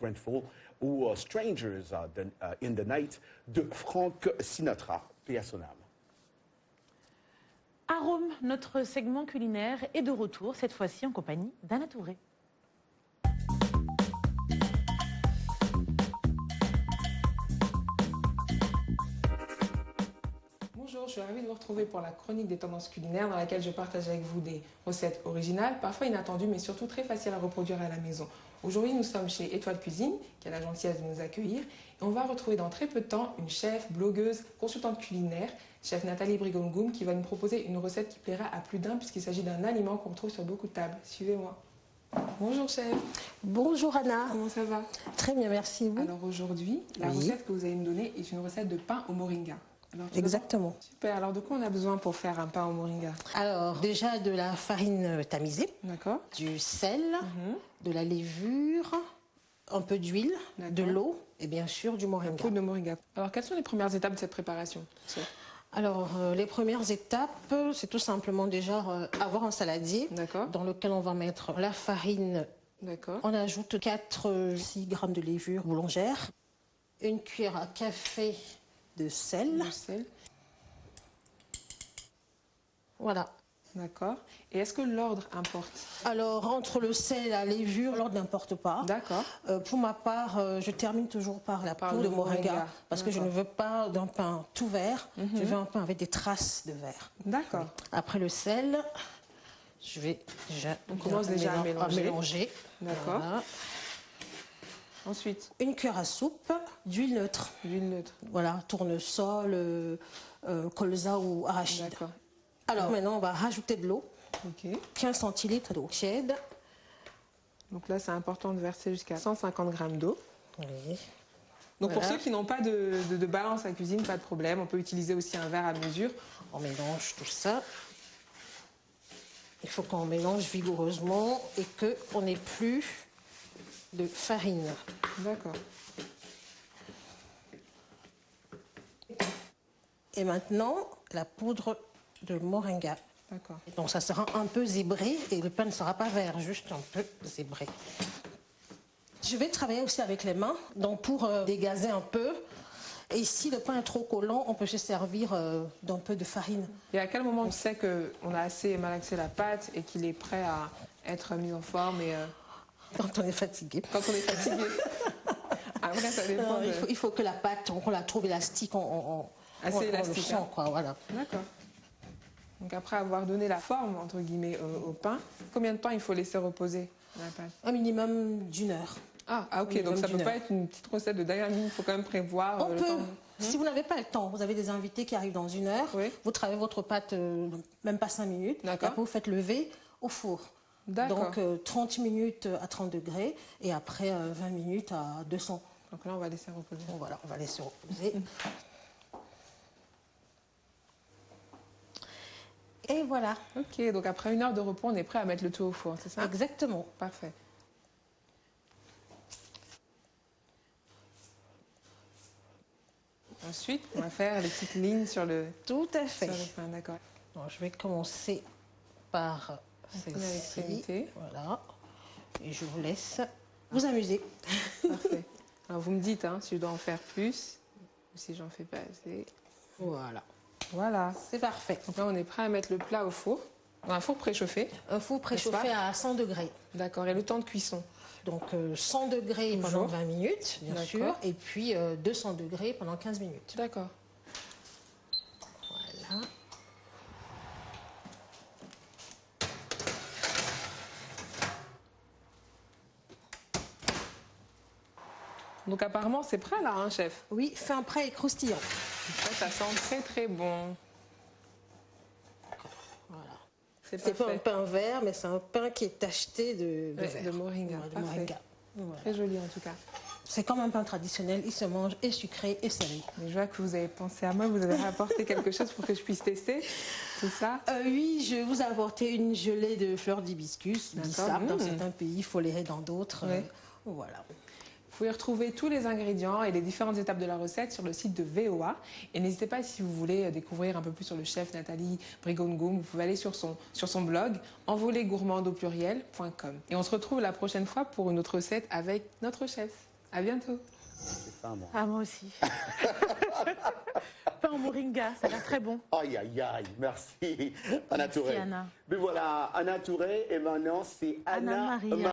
Grateful ou Strangers in the Night de Frank Sinatra, paix à son âme. Arôme, notre segment culinaire est de retour, cette fois-ci en compagnie d'Anna Touré. Bonjour, je suis ravie de vous retrouver pour la chronique des tendances culinaires dans laquelle je partage avec vous des recettes originales, parfois inattendues mais surtout très faciles à reproduire à la maison. Aujourd'hui, nous sommes chez Étoile Cuisine, qui a la gentillesse de nous accueillir, et on va retrouver dans très peu de temps une chef, blogueuse, consultante culinaire, chef Nathalie Brigongoum, qui va nous proposer une recette qui plaira à plus d'un puisqu'il s'agit d'un aliment qu'on retrouve sur beaucoup de tables. Suivez-moi. Bonjour chef. Bonjour Anna. Comment ça va? Très bien, merci. Vous? Alors aujourd'hui, la recette que vous allez me donner est une recette de pain au moringa. Alors, exactement. Super. Alors de quoi on a besoin pour faire un pain au moringa? Alors déjà de la farine tamisée, d'accord, du sel, de la levure, un peu d'huile, de l'eau et bien sûr du moringa. Un peu de moringa. Alors quelles sont les premières étapes de cette préparation? Alors les premières étapes, c'est tout simplement déjà avoir un saladier dans lequel on va mettre la farine. On ajoute 4-6 grammes de levure boulangère, une cuillère à café de sel. Voilà. D'accord. Et est-ce que l'ordre importe? Alors, entre le sel et la levure, l'ordre n'importe pas. D'accord. Pour ma part, je termine toujours par la poudre de moringa parce que je ne veux pas d'un pain tout vert. Je veux un pain avec des traces de vert. D'accord. Après le sel, je vais déjà... On commence déjà à mélanger. D'accord. Voilà. Ensuite, une cuillère à soupe d'huile neutre. D'huile neutre. Voilà, tournesol, colza ou arachide. D'accord. Alors maintenant, on va rajouter de l'eau. 15 centilitres d'eau tiède. Donc là, c'est important de verser jusqu'à 150 grammes d'eau. Oui. Donc pour ceux qui n'ont pas de balance à cuisine, pas de problème. On peut utiliser aussi un verre à mesure. On mélange tout ça. Il faut qu'on mélange vigoureusement et qu'on n'ait plus de farine. D'accord. Et maintenant, la poudre de moringa. D'accord. Donc ça sera un peu zébré et le pain ne sera pas vert, juste un peu zébré. Je vais travailler aussi avec les mains, donc pour dégazer un peu. Et si le pain est trop collant, on peut se servir d'un peu de farine. Et à quel moment on sait qu'on a assez malaxé la pâte et qu'il est prêt à être mis en forme et Quand on est fatigué. Quand on est fatigué. Après, ça dépend. Non, il faut que la pâte, on la trouve élastique, assez élastique. Le sent, quoi, voilà. D'accord. Donc après avoir donné la forme, entre guillemets, au pain, combien de temps il faut laisser reposer la pâte? Un minimum d'1 heure. Ah ok, donc ça ne peut pas être une petite recette de dernière minute, il faut quand même prévoir le temps. Si vous n'avez pas le temps, vous avez des invités qui arrivent dans 1 heure, vous travaillez votre pâte, même pas 5 minutes, et après vous faites lever au four. Donc 30 minutes à 30 degrés et après 20 minutes à 200. Donc là, on va laisser reposer. Bon, voilà, on va laisser reposer. Et voilà. Ok, donc après 1 heure de repos, on est prêt à mettre le tout au four, c'est ça? Exactement. Parfait. Ensuite, on va faire les petites lignes sur le... Tout à fait. Sur le pain, d'accord. Je vais commencer par celle-ci. Voilà. Et je vous laisse vous amuser. Parfait. Alors vous me dites si je dois en faire plus ou si j'en fais pas assez. Voilà. Voilà. C'est parfait. Donc là, on est prêt à mettre le plat au four. Dans un four préchauffé. Un four préchauffé à 100 degrés. D'accord. Et le temps de cuisson? Donc 100 degrés pendant 20 minutes, bien sûr. Et puis 200 degrés pendant 15 minutes. D'accord. Voilà. Donc apparemment, c'est prêt là, chef? Oui, fin prêt et croustillant. Ça sent très très bon. Voilà. C'est pas un pain vert, mais c'est un pain qui est tacheté de vert. De moringa. De moringa. Voilà. Très joli en tout cas. C'est comme un pain traditionnel, il se mange et sucré et salé. Mais je vois que vous avez pensé à moi, vous avez apporté quelque chose pour que je puisse tester tout ça. Oui, je vous ai apporté une gelée de fleurs d'hibiscus, bissap dans certains pays, folérée dans d'autres. Voilà. Vous pouvez retrouver tous les ingrédients et les différentes étapes de la recette sur le site de VOA. Et n'hésitez pas, si vous voulez découvrir un peu plus sur le chef Nathalie Brigongoum, vous pouvez aller sur son blog envolegourmande au pluriel.com. Et on se retrouve la prochaine fois pour une autre recette avec notre chef. À bientôt. C'est ça, moi. Ah, moi aussi. Pain au moringa, ça a l'air très bon. Aïe, aïe, aïe, merci Anna Touré. Merci, Anna. Mais voilà, Anna Touré, et maintenant c'est Anna Maria.